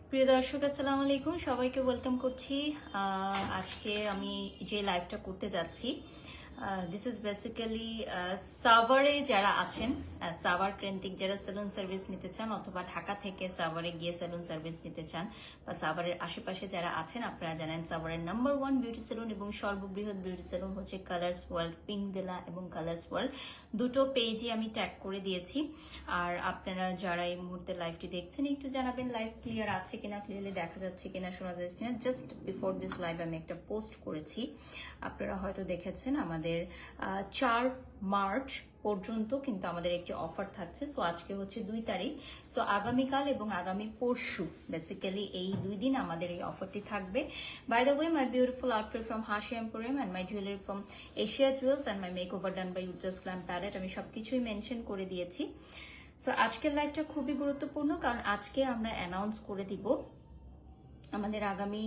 প্রিয় দর্শক আসসালামু আলাইকুম, সবাইকে ওয়েলকাম করছি। আজকে আমি যে লাইভটা করতে যাচ্ছি, দিস ইজ বেসিক্যালি সাভারে যারা আছেন, সাভার কেন্দ্রিক যারা সেলুন সার্ভিস নিতে চান অথবা ঢাকা থেকে সাভারে গিয়ে সেলুন সার্ভিস নিতে চান বা সাভারের আশেপাশে যারা আছেন, আপনারা জানেন সাভারের নাম্বার 1 বিউটি সেলুন এবং সর্ববৃহৎ বিউটি সেলুন হচ্ছে কালার্স ওয়ার্ল্ড, পিঙ্ক ভিলা এবং কালার্স ওয়ার্ল্ড। দুটো পেজই আমি ট্যাগ করে দিয়েছি। আর আপনারা যারা এই মুহূর্তে লাইভটি দেখছেন একটু জানাবেন লাইভ ক্লিয়ার আছে কিনা, ক্লিয়ারলি দেখা যাচ্ছে কিনা, শোনা যাচ্ছে কিনা। জাস্ট বিফোর দিস লাইভ আমি একটা পোস্ট করেছি, আপনারা হয়তো দেখেছেন। আমাদের 4 মার্চ পর্যন্ত কিন্তু আমাদের একটি অফার থাকছে। সো আজকে হচ্ছে 2 তারিখ, সো আগামীকাল এবং আগামী পরশু বেসিক্যালি এই 2 দিন আমাদের এই অফারটি থাকবে। By the way, my beautiful outfit from Hasi emporium and my jewellery from Asia jewels and my makeover done by Ujjas glam palette, আমি সবকিছুই মেনশন করে দিয়েছি। সো আজকের লাইভটা খুবই গুরুত্বপূর্ণ, কারণ আজকে আমরা অ্যানাউন্স করে দিব আমাদের আগামী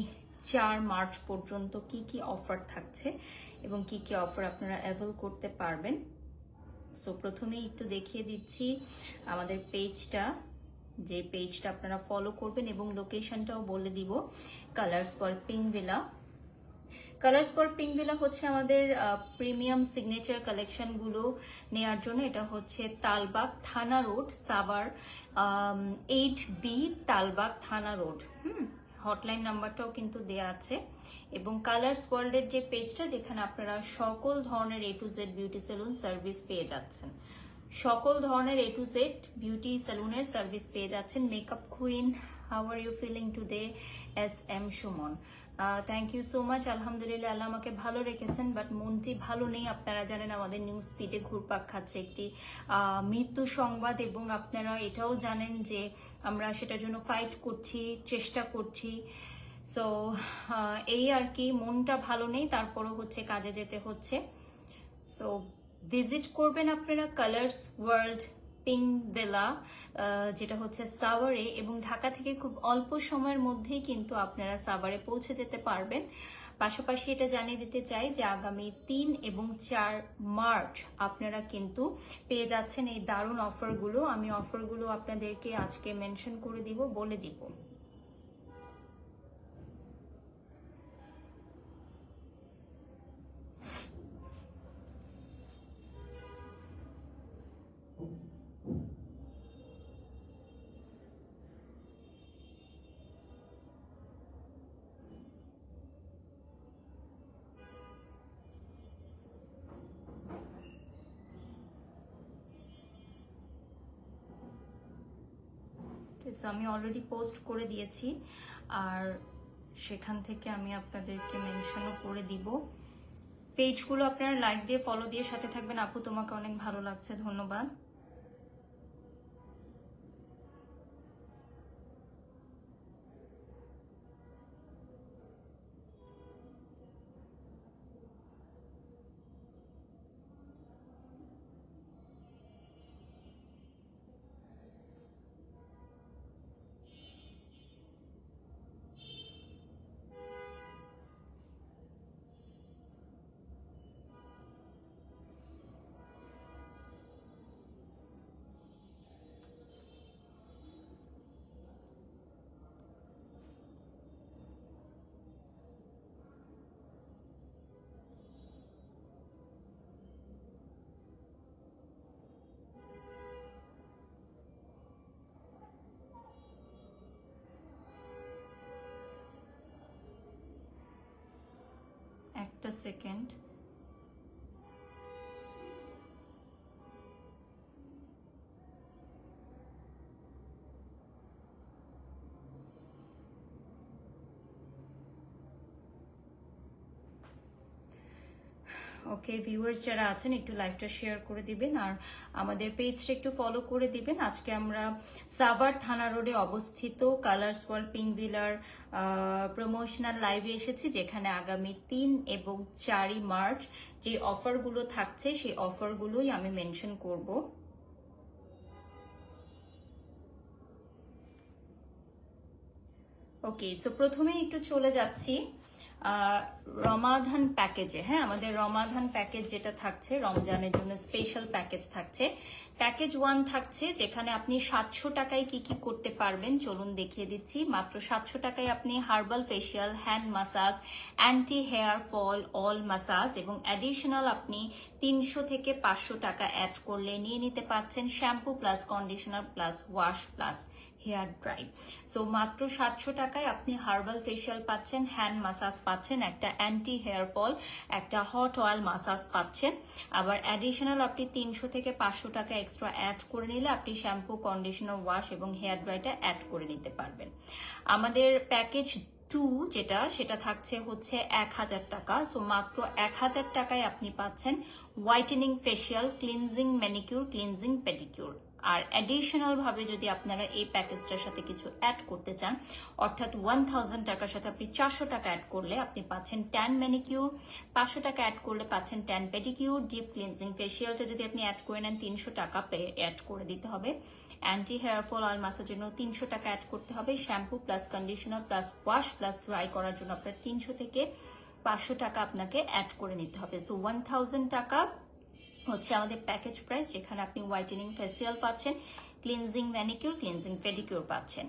4 মার্চ পর্যন্ত কি কি অফার থাকছে এবং কি কি অফার আপনারা অ্যাভেল করতে পারবেন। সো প্রথমেই একটু দেখিয়ে দিচ্ছি আমাদের পেজটা, যে পেজটা আপনারা ফলো করবেন, এবং লোকেশনটাও বলে দিব। Colours for pink villa. Colours for pink villa হচ্ছে আমাদের প্রিমিয়াম সিগনেচার কালেকশনগুলো নেয়ার জন্য। এটা হচ্ছে তালবাগ থানা রোড, সাভার 8B, তালবাগ থানা রোড। হটলাইন নাম্বারটাও কিন্তু দেয়া আছে। এবং কালার্স ওয়ার্ল্ডের যে পেজটা, যেখানে আপনারা সকল ধরনের A to Z beauty salon service পেয়ে যাচ্ছেন, সকল ধরনের A to Z বিউটি সেলুনের সার্ভিস পেয়ে যাচ্ছেন। Makeup queen, how are you feeling today? SM Suman, thank you so much. আলহামদুলিল্লাহ, আল্লাহ আমাকে ভালো রেখেছেন, বাট মনটি ভালো নেই। আপনারা জানেন আমাদের নিউজ ফিডে ঘুরপাক খাচ্ছে একটি মৃত্যু সংবাদ, এবং আপনারা এটাও জানেন যে আমরা সেটার জন্য ফাইট করছি, চেষ্টা করছি। সো এই আর কি, মনটা ভালো নেই, তারপরও হচ্ছে কাজে যেতে হচ্ছে। সো ভিজিট করবেন আপনারা কালার্স ওয়ার্ল্ড পিঙ্ক ভিলা, যেটা হচ্ছে সাভারে, এবং ঢাকা থেকে খুব অল্প সময়ের মধ্যেই কিন্তু আপনারা সাভারে পৌঁছে যেতে পারবেন। পাশাপাশি এটা জানিয়ে দিতে চাই যে আগামী 3 এবং 4 মার্চ আপনারা কিন্তু পেয়ে যাচ্ছেন এই দারুণ অফারগুলো। আমি অফারগুলো আপনাদেরকে আজকে মেনশন করে দিব, বলে দিব। আমি অলরেডি পোস্ট করে দিয়েছি, আর সেখান থেকে আমি আপনাদেরকে মেনশনও করে দিব। পেজগুলো আপনারা লাইক দিয়ে ফলো দিয়ে সাথে থাকবেন। আপু তোমাকে অনেক ভালো লাগছে, ধন্যবাদ। একটা সেকেন্ড। ওকে, ভিউয়ার্স যারা আছেন একটু লাইভটা শেয়ার করে দিবেন, আর আমাদের পেজটা একটু ফলো করে দিবেন। আজকে আমরা সাভার থানা রোডে অবস্থিত কালার্স ওয়ার্ল্ড পিঙ্ক ভিলার প্রমোশনাল লাইভে এসেছি, যেখানে আগামী 3 এবং 4 মার্চ যে অফারগুলো থাকছে সেই অফারগুলোই আমি মেনশন করব। ওকে, সো প্রথমেই একটু চলে যাচ্ছি রমাদান প্যাকেজে, হ্যাঁ আমাদের রমাদান প্যাকেজ যেটা থাকছে, রমজানের জন্য স্পেশাল প্যাকেজ থাকছে। প্যাকেজ 1 থাকছে যেখানে আপনি 700 টাকায় কি কি করতে পারবেন চলুন দেখিয়ে দিচ্ছি। মাত্র 700 টাকায় আপনি herbal facial, hand massage, anti hair fall, all massage এবং অ্যাডিশনাল আপনি 300 থেকে 500 টাকা অ্যাড করলে নিয়ে নিতে পারছেন shampoo plus conditioner plus wash plus hair dry. So মাত্র 700 টাকায় আপনি হার্বাল ফেশিয়াল পাচ্ছেন, হ্যান্ড মাসাজ পাচ্ছেন, একটা অ্যান্টি হেয়ার ফল, একটা হট অয়েল মাসাজ পাচ্ছেন। আবার অ্যাডিশনাল আপনি 300 থেকে 500 টাকা এক্সট্রা অ্যাড করে নিলে আপনি শ্যাম্পু, কন্ডিশনার, ওয়াশ এবং হেয়ার ড্রাইটা অ্যাড করে নিতে পারবেন। আমাদের প্যাকেজ 2 যেটা, সেটা থাকছে হচ্ছে 1000 টাকা। সো মাত্র 1000 টাকায় আপনি পাচ্ছেন whitening facial, cleansing manicure, cleansing pedicure. আর অ্যাডিশনাল ভাবে যদি আপনারা এই প্যাকেজটার সাথে কিছু অ্যাড করতে চান, অর্থাৎ 1000 টাকার সাথে আপনি 400 টাকা অ্যাড করলে আপনি পাচ্ছেন 10 ম্যানিকিউর, 500 টাকা অ্যাড করলে পাচ্ছেন 10 পেডিকিউর, ডিপ ক্লিনজিং ফেশিয়ালটা যদি আপনি অ্যাড করে নেন 300 টাকা অ্যাড করে দিতে হবে। অ্যান্টি হেয়ার ফল অয়েল মাসাজের জন্য 300 টাকা অ্যাড করতে হবে। Shampoo plus conditioner plus wash plus dry করার জন্য আপনার 300 থেকে 500 টাকা আপনাকে অ্যাড করে নিতে হবে। সো 1000 টাকা হচ্ছে আমাদের প্যাকেজ প্রাইস, যেখানে আপনি হোয়াইটেনিং ফেসিয়াল পাচ্ছেন, ক্লিনজিং ম্যানিকিউর, ক্লিনজিং পেডিকিউর পাচ্ছেন।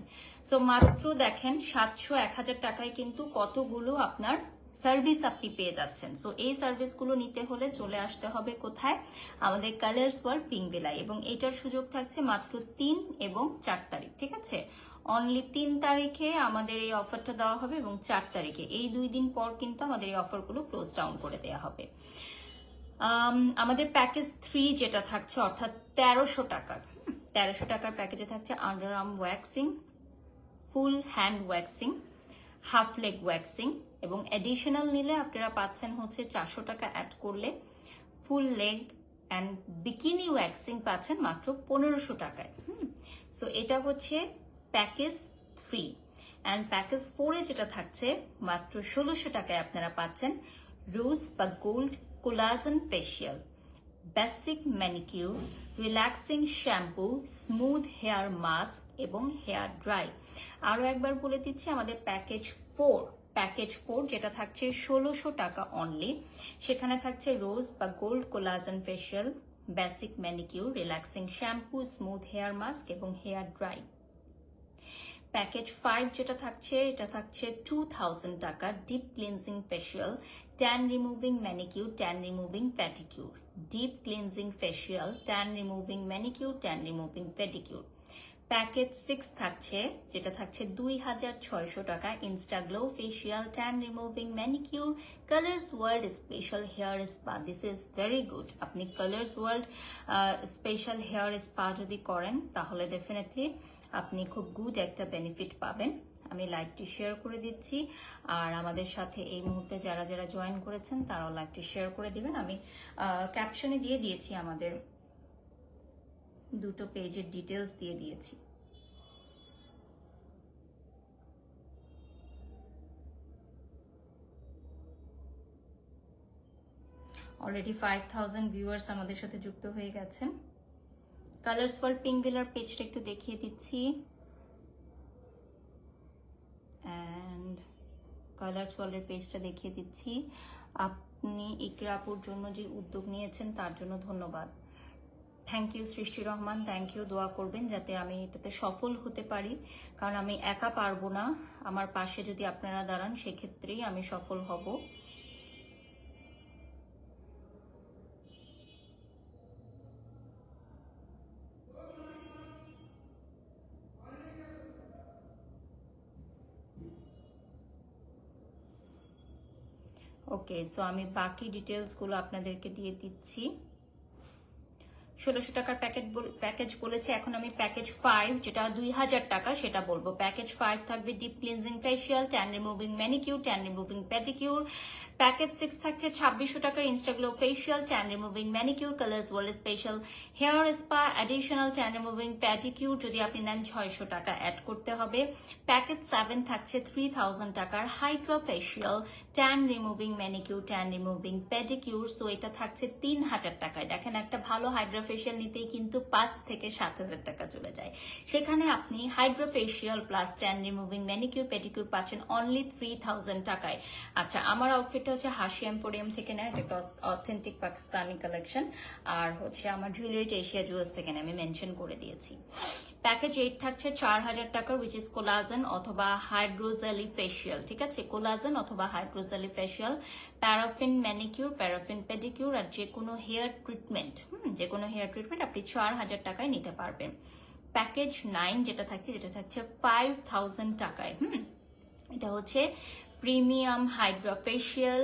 সো মাত্র দেখেন 700-1000 টাকায় কিন্তু কতগুলো আপনার সার্ভিস আপনি পেয়ে যাচ্ছেন। সো এই সার্ভিসগুলো নিতে হলে চলে আসতে হবে কোথায়? আমাদের কালার্স ওয়ার্ল্ড পিঙ্ক ভিলায়। এবং এটার সুযোগ থাকছে মাত্র 3 এবং 4 তারিখ, ঠিক আছে? অনলি 3 তারিখে আমাদের এই অফারটা দেওয়া হবে এবং 4 তারিখে, এই 2 দিন পর কিন্তু আমাদের এই অফারগুলো ক্লোজ ডাউন করে দেওয়া হবে। আমাদের প্যাকেজ 3 যেটা থাকছে, অর্থাৎ 1300 টাকার প্যাকেজে থাকছে under arm waxing, full hand waxing, half leg waxing এবং এডিশনাল নিলে আপনারা পাচ্ছেন হচ্ছে 400 টাকা অ্যাড করলে ফুল লেগ অ্যান্ড বিকিনি ওয়্যাক্সিং পাচ্ছেন মাত্র 1500 টাকায়। সো এটা হচ্ছে প্যাকেজ 3। অ্যান্ড প্যাকেজ 4 এ যেটা থাকছে মাত্র 1600 টাকায় আপনারা পাচ্ছেন রোজ বা gold collagen facial, basic manicure, relaxing shampoo, smooth hair mask এবং হেয়ার ড্রাই। আরও একবার বলে দিচ্ছি, আমাদের প্যাকেজ 4 যেটা থাকছে 1600 টাকা অনলি, সেখানে থাকছে রোজ বা gold collagen facial, basic manicure, relaxing shampoo, smooth hair mask এবং হেয়ার ড্রাই। প্যাকেজ 5 যেটা থাকছে, এটা থাকছে 2000 টাকা, deep cleansing facial, tan removing manicure, tan removing pedicure, deep cleansing facial, tan removing manicure, tan removing pedicure. Package 6 থাকছে, যেটা থাকছে 2600 টাকা, instaglow facial, tan removing manicure, Colors world special hair spa. This is very good. আপনি Colors world special hair spa যদি করেন তাহলে definitely আপনি খুব গুড একটা বেনিফিট পাবেন। আমি লাইভটি শেয়ার করে দিচ্ছি, আর আমাদের সাথে এই মুহূর্তে যারা যারা জয়েন করেছেন তারাও লাইভটি শেয়ার করে দিবেন। আমি ক্যাপশনে দিয়ে দিয়েছি, আমাদের দুটো পেজের ডিটেলস দিয়ে দিয়েছি। অলরেডি 5000 ভিউয়ার্স আমাদের সাথে যুক্ত হয়ে গেছেন। কালার্স ওয়ার্ল্ড পিঙ্ক ভিলার পেজটা একটু দেখিয়ে দিচ্ছি। অ্যান্ড কালার্স ওয়ার্ল্ডের পেজটা দেখিয়ে দিচ্ছি। আপনি ইকরা আপুর জন্য যে উদ্যোগ নিয়েছেন তার জন্য ধন্যবাদ। থ্যাংক ইউ সৃষ্টি রহমান, থ্যাংক ইউ। দোয়া করবেন যাতে আমি এটাতে সফল হতে পারি, কারণ আমি একা পারবো না। আমার পাশে যদি আপনারা দাঁড়ান সেক্ষেত্রেই আমি সফল হব। ওকে, সো আমি বাকি ডিটেলসগুলো আপনাদেরকে দিয়ে দিচ্ছি। 1600 টাকার প্যাকেজ বলেছে, এখন আমি প্যাকেজ 5 যেটা 2000 টাকা সেটা বলবো। প্যাকেজ 5 থাকবে deep cleansing facial, tan removing manicure, tan removing pedicure. Package 6 থাকছে 2600 টাকার instaglow facial, tan removing manicure, Colors world special hair spa, additional tan removing pedicure যদি আপনি নেন 600 টাকা অ্যাড করতে হবে। প্যাকেজ 7 থাকছে 3000 টাকার Hydra facial, tan removing manicure, tan removing pedicure. So এটা থাকছে 3000 টাকায়। দেখেন একটা ভালো হাইড্রোফেশিয়াল নিতেই কিন্তু 5 থেকে 7000 টাকা চলে যায়, সেখানে আপনি hydrofacial plus tan removing manicure pedicure পাচ্ছেন অনলি 3000 টাকায়। আচ্ছা, আমার আউটফিটটা হচ্ছে হাসি এম্পোরিয়াম থেকে নেয়, এটা অথেন্টিক পাকিস্তানি কালেকশন, আর হচ্ছে আমার জুয়েলারি এশিয়া জুয়েলার্স থেকে নেয়, আমি মেনশন করে দিয়েছি। প্যাকেজ 8 থাকছে 4000 টাকার, উইচ ইজ কোলাজেন অথবা হাইড্রোজেলি ফেশিয়াল। ঠিক আছে, কোলাজেন অথবা hydrojelly facial, paraffin manicure, paraffin pedicure, আর যে কোনো হেয়ার ট্রিটমেন্ট, যে কোনো হেয়ার ট্রিটমেন্ট আপনি 4000 টাকায় নিতে পারবেন। প্যাকেজ 9 যেটা থাকছে 5000 টাকায়। এটা হচ্ছে premium hydra facial,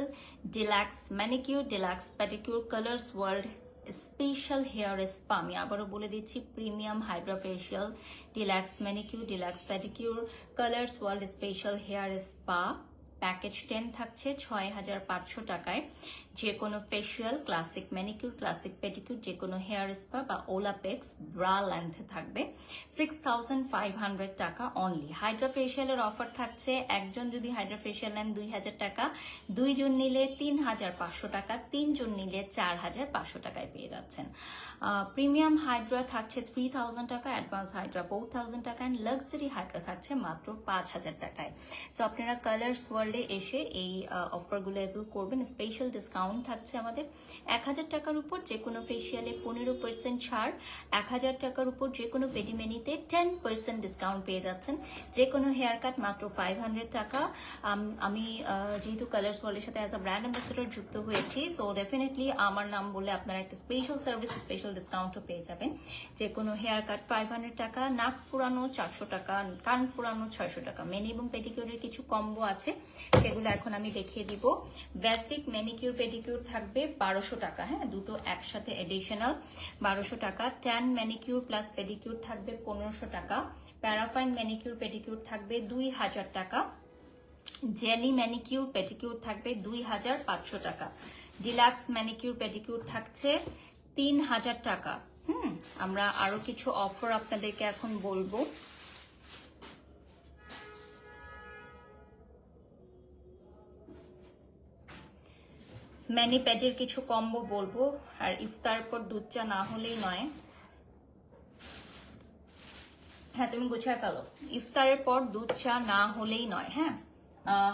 deluxe manicure, deluxe pedicure, colours world special hair spa. আমি আবারও বলে দিচ্ছি, premium hydra facial, deluxe manicure, deluxe pedicure, colours world special hair spa. Package 10 থাকছে 6500 টাকায়। যে কোনো facial, classic manicure, classic pedicure, যে কোনো হেয়ার স্পা বা ওলাপেক্স ব্রা লেন্থে থাকবে 6500 টাকা অনলি। হাইড্রা ফেশিয়ালের অফার থাকছে, একজন যদি হাইড্রা ফেশিয়াল নেন 2000 টাকা, 2 জন নিলে 3500 টাকা, 3 জন নিলে 4500 টাকায় পেয়ে যাচ্ছেন। প্রিমিয়াম হাইড্রা থাকছে 3000 টাকা, অ্যাডভান্স হাইড্রা 4000 টাকা, অ্যান্ড লাক্সারি হাইড্রা থাকছে মাত্র 5000 টাকায়। সো আপনারা কালার্স ওয়ার্ল্ডে এসে এই অফারগুলো অ্যাভেল করবেন। স্পেশাল ডিসকাউন্ট থাকছে আমাদের 1000 টাকার উপর যে কোনো ফেশিয়ালে 15% ছাড়, 1000 টাকার উপর যে কোনো পেডিমেনিতে 10% ডিসকাউন্ট পেয়ে যাচ্ছেন, যে কোনো হেয়ার কাট মাত্র 500 টাকা। আমি যেহেতু কালার্স ওয়ার্ল্ডের সাথে অ্যাজ আ ব্র্যান্ড অ্যাম্বাসেডর যুক্ত হয়েছি, সো ডেফিনেটলি আমার নাম বলে আপনারা একটা স্পেশাল সার্ভিস, স্পেশাল ডিসকাউন্টও পেয়ে যাবেন। যে কোনো হেয়ার কাট 500 টাকা, নাক ফুরানো 400 টাকা, কান ফুরানো 600 টাকা। মেনি এবং পেডিকিউরের কিছু কম্বো আছে, সেগুলো এখন আমি দেখিয়ে দিব। বেসিক ম্যানিকিউর পেডিকিউর থাকবে 1200 টাকা, হ্যাঁ, দুটো একসাথে এডিশনাল 1200 টাকা। ট্যান ম্যানিকিউর প্লাস পেডিকিউর থাকবে 1500 টাকা। প্যারাফাইন ম্যানিকিউর পেডিকিউর থাকবে 2000 টাকা। জেলি ম্যানিকিউর পেডিকিউর থাকবে 2500 টাকা। ডিলাক্স ম্যানিকিউর পেডিকিউর থাকছে 3000 টাকা। আমরা আরো কিছু অফার আপনাদেরকে এখন বলবো। ম্যানি প্যাডের কিছু কম্বো বলবো, আর ইফতার পর দুধ চা না হলেই নয়। হ্যাঁ, তুমি গুছায় ফেলো, ইফতারের পর দুধ চা না হলেই নয়। হ্যাঁ,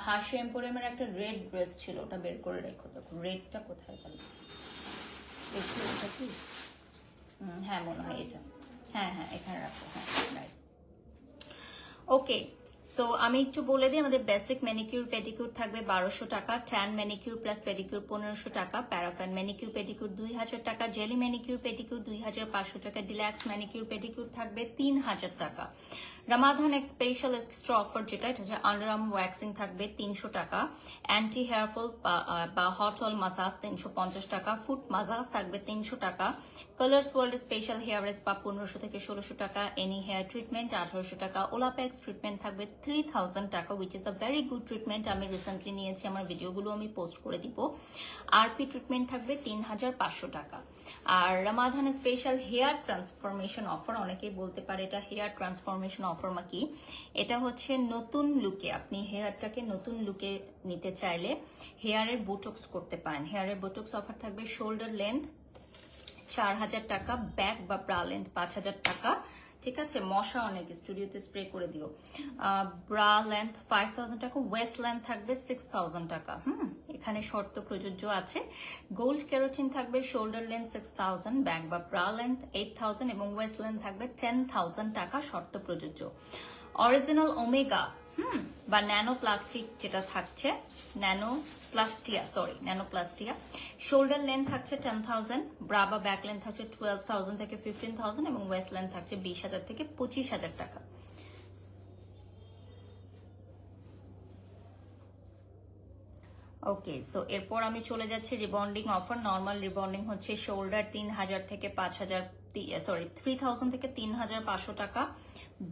হাসি এম্পোরিয়ামের একটা রেড ড্রেস ছিল, ওটা বের করে রেখো। দেখো রেডটা কোথায় গেল, দেখি এটা কি। হ্যাঁ, মনে হয় এটা। হ্যাঁ, এখানে রাখো। হ্যাঁ, রাইট। ওকে, সো আমি একটু বলে দিই, আমাদের বেসিক ম্যানিকিউর পেডিকিউর থাকবে 1200 টাকা, ট্যান ম্যানিকিউর প্লাস পেডিকিউর 1500 টাকা, প্যারাফান ম্যানিকিউর পেডিকিউর 2000 টাকা, জেলি ম্যানিকিউর পেডিকিউর 2500 টাকা, ডিলাক্স ম্যানিকিউর পেডিকিউর থাকবে 3000 টাকা। রামাদান স্পেশাল এক্সট্রা অফার যেটা, এটা হচ্ছে আন্ডারআর্ম ওয়্যাক্সিং থাকবে 300 টাকা, অ্যান্টি হেয়ারফল বা হট অয়েল মাসাজ 350 টাকা, ফুট মাসাজ থাকবে 300 টাকা, colours world special hair spa 1500 থেকে 1600 টাকা, এনি হেয়ার ট্রিটমেন্ট 1800 টাকা, ওলাপেক্স ট্রিটমেন্ট থাকবে 3000 টাকা, which is a very good treatment. আমি রিসেন্টলি নিয়েছি, আমার ভিডিওগুলো আমি পোস্ট করে দিব। আরপি ট্রিটমেন্ট থাকবে 3500 টাকা। আর Ramadan special hair transformation offer, অনেকেই বলতে পারে এটা হেয়ার ট্রান্সফরমেশন অফার কি। এটা হচ্ছে নতুন লুকে, আপনি হেয়ারটাকে নতুন লুকে নিতে চাইলে হেয়ারের বোটক্স করতে পারেন। হেয়ারের বোটক্স অফার থাকবে শোল্ডার লেন্থ 4000 টাকা, ব্যাক বা ব্রা লেন্থ 5000 টাকা। ঠিক আছে, মশা অনেক, স্টুডিওতে স্প্রে করে দিও। ব্রা লেন্থ 5000 টাকা, ওয়েস্ট লেন্থ থাকবে 6000 টাকা। এখানে শর্ত প্রযোজ্য আছে। গোল্ড ক্যারোটিন থাকবে শোল্ডার লেন্থ 6000, ব্যাক বা ব্রা লেন্থ 8000 এবং ওয়েস্ট লেন্থ থাকবে 10000 টাকা, শর্ত প্রযোজ্য। অরিজিনাল ওমেগা বা ন্যানো প্লাস্টিক যেটা থাকছে, ন্যানোপ্লাস্টিয়া শোল্ডার লেন্থ থাকছে 10,000, ব্রা বা ব্যাক লেন্থ থাকছে 12,000 থেকে 15,000 এবং ওয়েস্ট লেন্থ থাকছে 20,000 থেকে 25,000 টাকা। ওকে, সো এরপর আমি চলে যাচ্ছি রিবন্ডিং অফার। নর্মাল রিবন্ডিং হচ্ছে শোল্ডার 3000 থেকে 3000 থেকে 3500 টাকা,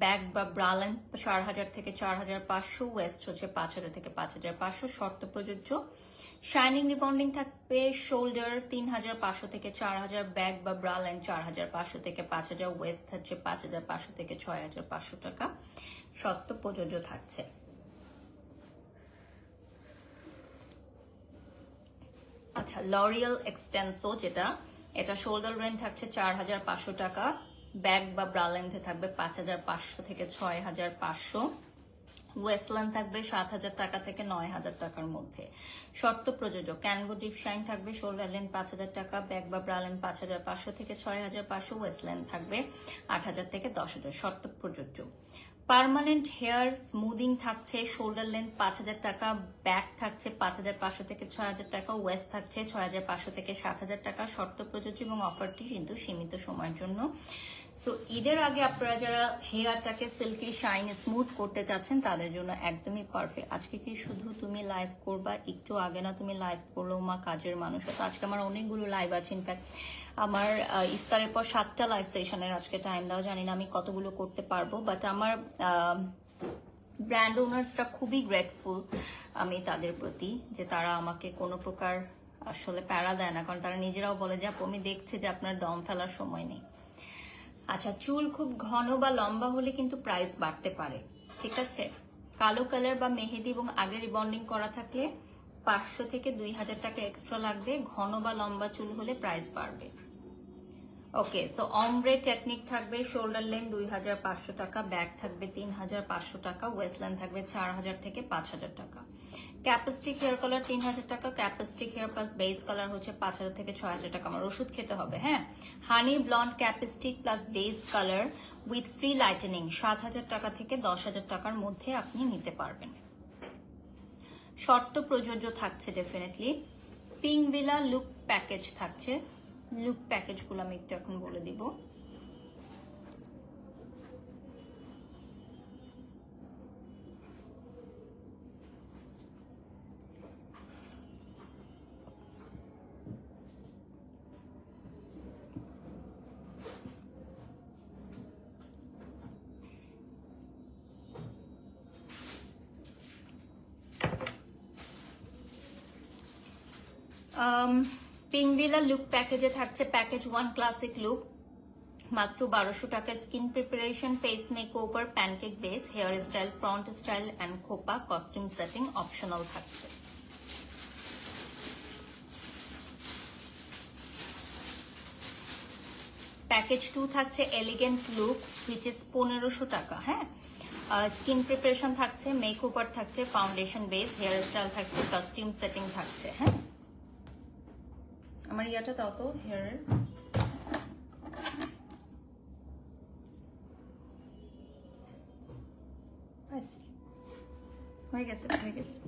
ব্যাক বা ব্রা লেন্থ 4000 থেকে 4500, ওয়েস্ট হচ্ছে 5000 থেকে 5500, শর্ত প্রযোজ্য। শাইনিং রিবন্ডিং থাকবে শোল্ডার 3500 থেকে 4000, ব্যাক বা ব্রা লেন্থ 4500 থেকে 5000, ওয়েস্ট হচ্ছে 5500 থেকে 6500 টাকা, শর্ত প্রযোজ্য থাকছে। আচ্ছা, লরিয়াল এক্সটেন্সো যেটা, এটা শোল্ডার লেন্থ থাকছে 4500 টাকা, ব্যাক বা ব্রা লেন্থে থাকবে 5500 থেকে 6500, ওয়েস্ট লেন্থ থাকবে 7000 টাকা থেকে 9000 টাকার মধ্যে। শর্ত প্রযোজ্য, ক্যানভো ডিপ শাইন থাকবে, শোল্ডার লেন্থ 5000 টাকা, ব্যাক বা ব্রা লেন্থ 5500 থেকে 6500, ওয়েস্ট লেন্থ থাকবে 8000 থেকে 10000। শর্ত প্রযোজ্য। পার্মানেন্ট হেয়ার স্মুদিং থাকছে, শোল্ডার লেন্থ 5000 টাকা, ব্যাক থাকছে 5500 থেকে 6000 টাকা, ওয়েস্ট থাকছে 6500 থেকে 7000 টাকা। শর্ত প্রযোজ্য এবং অফারটি কিন্তু সীমিত সময়ের জন্য। সো ঈদের আগে আপনারা যারা হেয়ারটাকে সিল্কি শাইন স্মুথ করতে চাচ্ছেন তাদের জন্য একদমই পারফেক্ট। আজকে কি শুধু তুমি লাইভ করবা? একটু আগে না তুমি লাইভ করলো মা, কাজের মানুষ তো। আজকে আমার অনেকগুলো লাইভ আছে, ইনফ্যাক্ট আমার ইফতারের পর 7টা লাইভ সেশনের আজকে টাইম দাও, জানি না আমি কতগুলো করতে পারবো, বাট আমার ব্র্যান্ড ওনার্সরা খুবই গ্রেটফুল আমি তাদের প্রতি, যে তারা আমাকে কোনো প্রকার আসলে প্যারা দেয় না, কারণ তারা নিজেরাও বলে যে আপু আমি দেখছি যে আপনার দম ফেলার সময় নেই। আচ্ছা, চুল খুব ঘন বা লম্বা হলে কিন্তু প্রাইস বাড়তে পারে, ঠিক আছে? কালো কালার বা মেহেদি এবং আগে রিবন্ডিং করা থাকলে 500 থেকে 2000 টাকা এক্সট্রা লাগবে, ঘন বা লম্বা চুল হলে প্রাইস বাড়বে। ওকে, সো অমব্রে টেকনিক থাকবে, শোল্ডার লেন্থ 2500 টাকা, ব্যাক থাকবে 3500 টাকা, ওয়েস্ট লেন্থ থাকবে 4000 থেকে 5000 টাকা। ক্যাপাস্টিক হেয়ার কালার 3000 টাকা, ক্যাপাস্টিক হেয়ার প্লাস বেস কালার হচ্ছে 5000 থেকে 6000 টাকা। আমার ওষুধ খেতে হবে, হ্যাঁ। হানি ব্লন্ড ক্যাপাস্টিক plus base colour with pre lightening 7000 টাকা থেকে 10000 টাকার মধ্যে আপনি নিতে পারবেন। শর্ত প্রযোজ্য থাকছে definitely. Pink villa look package থাকছে, লুক প্যাকেজগুলো আমি একটু এখন বলে দিব। পিঙ্ক ভিলা লুক প্যাকেজে থাকছে প্যাকেজ 1 ক্লাসিক লুক, মাত্র 1200 টাকা। Skin preparation, face makeover, pancake base, hair style, front style and খোপা, কস্টিউম সেটিং অপশনাল থাকছে। প্যাকেজ 2 থাকছে এলিগেন্ট লুক, হুইচ ইজ 1500 টাকা, হ্যাঁ। স্কিন প্রিপারেশন থাকছে, মেকওভার থাকছে, ফাউন্ডেশন বেস, হেয়ার স্টাইল থাকছে, কস্টিউম সেটিং থাকছে, হ্যাঁ। আমার ইয়াটা দাও তো হেয়ারের। হয়ে গেছে, হয়ে গেছে।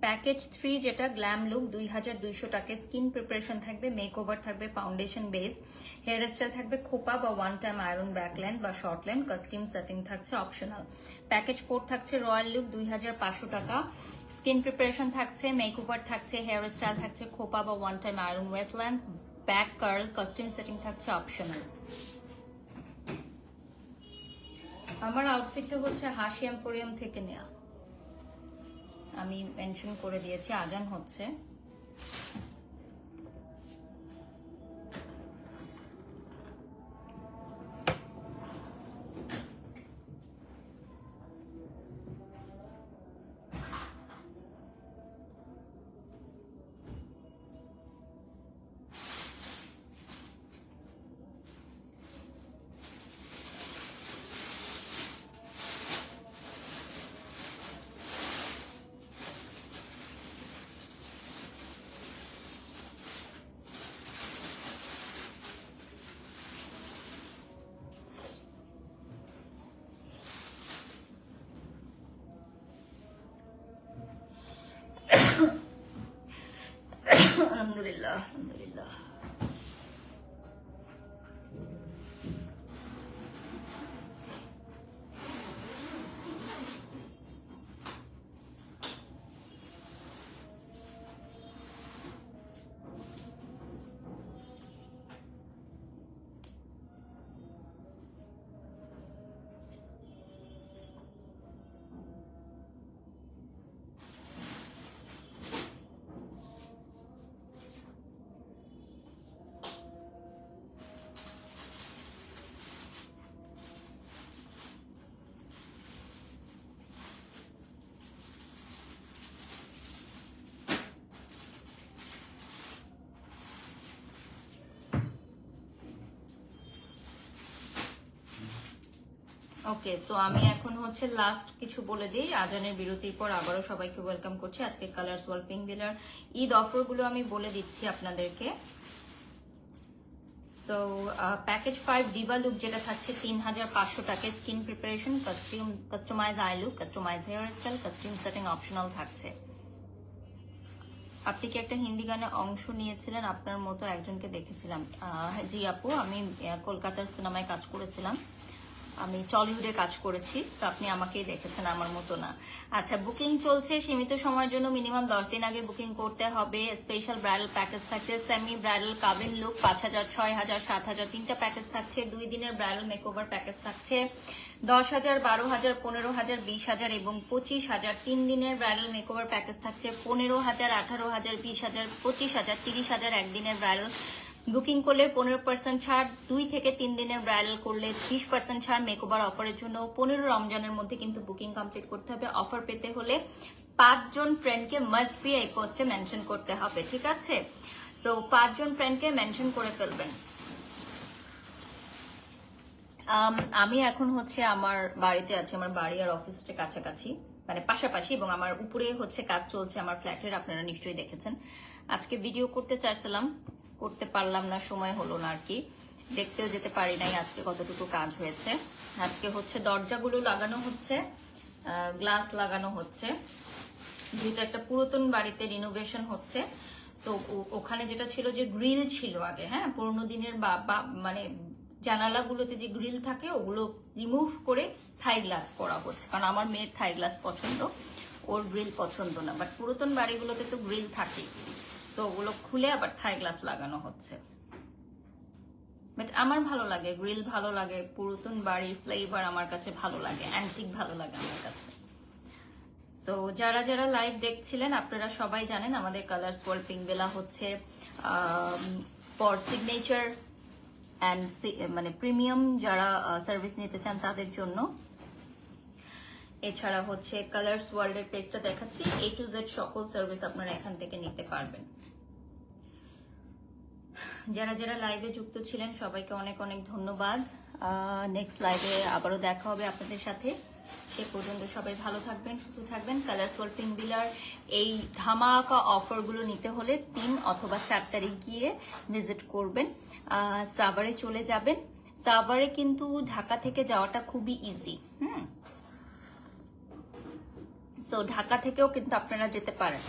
প্যাকেজ 3 যেটা গ্ল্যাম লুক 2200 টাকা, স্কিন প্রিপারেশন থাকবে, মেকওভার থাকবে, ফাউন্ডেশন বেস, হেয়ার স্টাইল থাকবে খোপা বা one time iron back length বা শর্ট লেন্থ, কস্টিউম সেটিং থাকছে অপশনাল। প্যাকেজ 4 থাকছে রয়্যাল লুক 2500 টাকা, স্কিন প্রিপারেশন থাকছে, মেকওভার থাকছে, হেয়ার স্টাইল থাকছে খোপা বা one time iron waist length, back curl, costume setting থাকছে অপশনাল। আমার আউটফিটটা হচ্ছে হাসি এম্পোরিয়াম থেকে নেওয়া, আমি মেনশন করে দিয়েছি, আজান হচ্ছে। আলহামদুলিল্লাহ, আলহামদুলিল্লাহ। ওকে, সো আমি এখন হচ্ছে লাস্ট কিছু বলে দিই। আজানের বিরতির পর আবারও সবাইকে ওয়েলকাম করছি। আজকে কালার্স ওয়ার্ল্ড পিঙ্ক বিলার ঈদ অফারগুলো আমি বলে দিচ্ছি আপনাদেরকে। সো প্যাকেজ 5 ডিভা লুক যেটা থাকছে 3500 টাকা, skin preparation, customise eye look, customise hair style, custom setting optional থাকছে। আপনি কি একটা হিন্দি গানে অংশ নিয়েছিলেন? আপনার মতো একজনকে দেখেছিলাম। জি আপু, আমি কলকাতার সিনেমায় কাজ করেছিলাম, আমি টলিউডে কাজ করেছি, তো আপনি আমাকেই দেখেছেন, আমার মতো না। আচ্ছা, বুকিং চলছে সীমিত সময়ের জন্য, মিনিমাম 10 দিন আগে বুকিং করতে হবে। স্পেশাল ব্রাইডাল প্যাকেজ থাকছে, সেমি ব্রাইডাল কাবিন লুক 5000, 6000, 7000, তিনটা প্যাকেজ থাকছে। 2 দিনের ব্রাইডাল মেকওভার প্যাকেজ থাকছে 10,000, 12,000, 15,000, 20,000 এবং 25,000। 3 দিনের ব্রাইডাল মেকওভার প্যাকেজ থাকছে 15,000, 18,000, 20,000, 25,000, 30,000। একদিনের ব্রাইডাল বুকিং করলে 15% ছাড়, 2 থেকে 3 দিনের ব্রাইডাল করলে 30% ছাড়। মেকওভার অফারের জন্য 15 রমজানের মধ্যে কিন্তু বুকিং কমপ্লিট করতে হবে। অফার পেতে হলে 5 জন ফ্রেন্ডকে মাস্ট বি এই পোস্টে মেনশন করতে হবে, ঠিক আছে? সো 5 জন ফ্রেন্ডকে মেনশন করে ফেলবেন। আমি এখন হচ্ছে আমার বাড়িতে আছি, আমার বাড়ি আর অফিস হচ্ছে কাছাকাছি, মানে পাশাপাশি, এবং আমার উপরে হচ্ছে কাজ চলছে আমার ফ্ল্যাটের, আপনারা নিশ্চয়ই দেখেছেন। আজকে ভিডিও করতে চাইছিলাম, করতে পারলাম না, সময় হলো না আর কি, দেখতেও যেতে পারি নাই আজকে কতটুকু কাজ হয়েছে। আজকে হচ্ছে দরজাগুলো লাগানো হচ্ছে, গ্লাস লাগানো হচ্ছে, যেহেতু একটা পুরাতন বাড়িতে রিনোভেশন হচ্ছে। তো ওখানে যেটা ছিল যে গ্রিল ছিল আগে, হ্যাঁ, পুরোনো দিনের মানে জানালাগুলোতে যে গ্রিল থাকে ওগুলো রিমুভ করে থাই গ্লাস করা হচ্ছে, কারণ আমার মেয়ের থাই গ্লাস পছন্দ, ওর গ্রিল পছন্দ না। বাট পুরাতন বাড়িগুলোতে তো গ্রিল থাকেই, তো ওগুলো খুলে আবার থাই গ্লাস লাগানো হচ্ছে। বাট আমার ভালো লাগে, গ্রিল ভালো লাগে, পুরাতন বাড়ির ফ্লেভার আমার কাছে ভালো লাগে, অ্যান্টিক ভালো লাগে আমার কাছে। সো যারা যারা লাইভ দেখছিলেন আপনারা সবাই জানেন আমাদের কালার্স ওয়ার্ল্ড পিঙ্ক বেলা হচ্ছে ফর সিগনেচার অ্যান্ড মানে প্রিমিয়াম যারা সার্ভিস নিতে চান তাদের জন্য। এছাড়া হচ্ছে কালার্স ওয়ার্ল্ড এর পেজটা দেখাচ্ছি, A to Z সকল সার্ভিস আপনারা এখান থেকে নিতে পারবেন। যারা যারা লাইভে যুক্ত ছিলেন সবাইকে অনেক অনেক ধন্যবাদ। নেক্সট লাইভে আবারও দেখা হবে আপনাদের সাথে, সে পর্যন্ত সবাই ভালো থাকবেন, সুস্থ থাকবেন। কালার্স ওয়ার্ল্ড পিঙ্ক বিলার এই ধামাকা অফারগুলো নিতে হলে 3 অথবা 4 তারিখ গিয়ে ভিজিট করবেন, সাভারে চলে যাবেন। সাভারে কিন্তু ঢাকা থেকে যাওয়াটা খুবই ইজি, সো ঢাকা থেকেও কিন্তু আপনারা যেতে পারেন,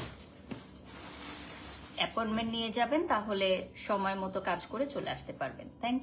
অ্যাপয়েন্টমেন্ট নিয়ে যাবেন, তাহলে সময় মতো কাজ করে চলে আসতে পারবেন। থ্যাংক